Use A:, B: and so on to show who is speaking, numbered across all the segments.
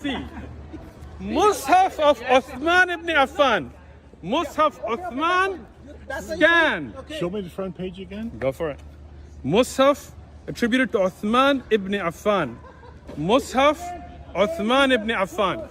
A: see. Mus'haf of Uthman ibn Affan. Mus'haf Uthman, scan.
B: Show me the front page again.
A: Go for it. Mus'haf attributed to Uthman ibn Affan. Mus'haf Uthman ibn Affan.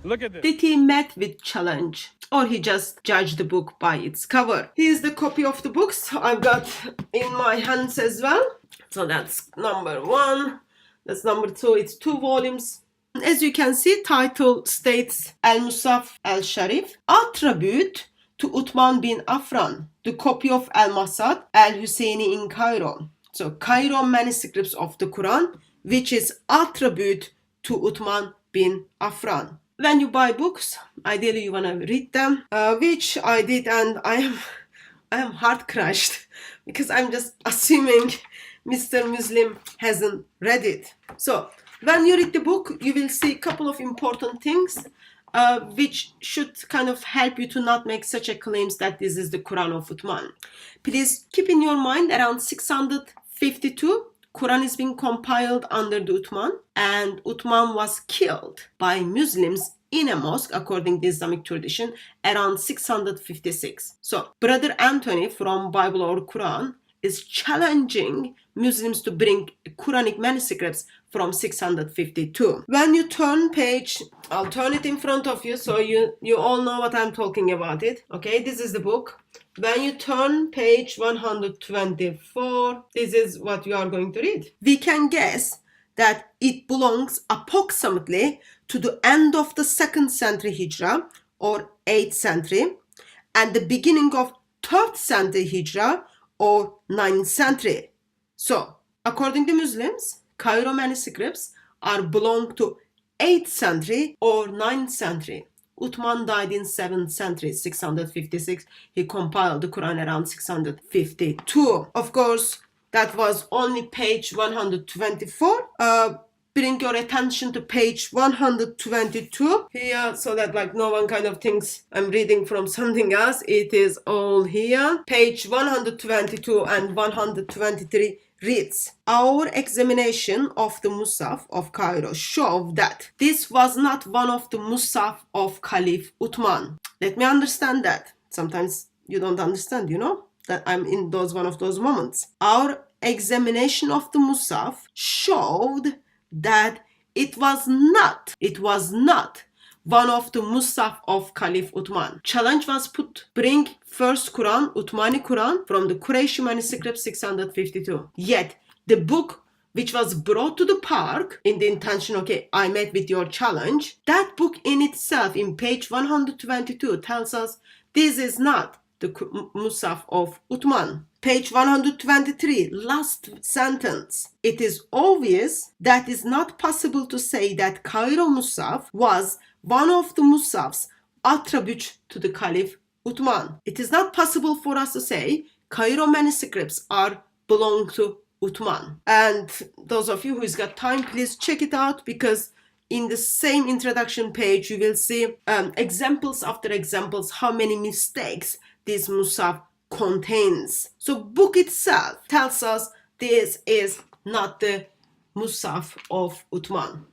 A: Look at this.
C: Did he met with challenge, or he just judged the book by its cover? Here's the copy of the books I've got in my hands as well. So that's number 1. That's number 2. It's 2 volumes. As you can see, title states Al-Musaf al-Sharif, attribute to Uthman bin Affan, the copy of Al-Masad al-Husseini in Cairo. So Cairo manuscripts of the Quran, which is attribute to Uthman bin Affan. When you buy books, ideally you want to read them, which I did, and I am heart crushed because I'm just assuming Mr. Muslim hasn't read it. So when you read the book, you will see a couple of important things which should kind of help you to not make such a claims that this is the Quran of Uthman. Please keep in your mind around 652, Quran is being compiled under the Uthman, and Uthman was killed by Muslims in a mosque according to Islamic tradition around 656. So Brother Anthony from Bible or Quran is challenging Muslims to bring Quranic manuscripts from 652. When you turn page, I'll turn it in front of you so you all know what I'm talking about it. Okay, this is the book. When you turn page 124, this is what you are going to read. We can guess that it belongs approximately to the end of the 2nd century Hijrah or 8th century and the beginning of 3rd century Hijrah or 9th century. So, according to Muslims, Cairo manuscripts are belong to 8th century or 9th century. Uthman died in 7th century, 656. He compiled the Quran around 652. Of course, that was only page 124. Bring your attention to page 122 here so that like no one kind of thinks I'm reading from something else. It is all here. Page 122 and 123 reads, our examination of the Musaf of Cairo show that this was not one of the Musaf of Caliph Uthman. Let me understand that. Sometimes you don't understand, you know, that I'm in one of those moments. Our examination of the Musaf showed that it was not one of the Musaf of Caliph Uthman. Challenge was put, bring first Quran, Uthmani Quran, from the Qurayshi manuscript 652. Yet, the book which was brought to the park in the intention, okay, I met with your challenge, that book in itself, in page 122, tells us this is not the Musaf of Uthman. Page 123, last sentence. It is obvious that it's not possible to say that Cairo Musaf was one of the Musafs attributed to the Caliph Uthman. It is not possible for us to say Cairo manuscripts belong to Uthman. And those of you who's got time, please check it out, because in the same introduction page you will see examples after examples how many mistakes this Musaf contains. So book itself tells us this is not the Musaf of Uthman.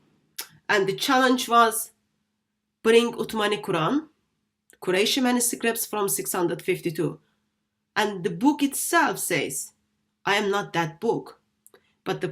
C: And the challenge was bring Uthmani Quran, Qurayshi manuscripts from 652. And the book itself says, I am not that book. But the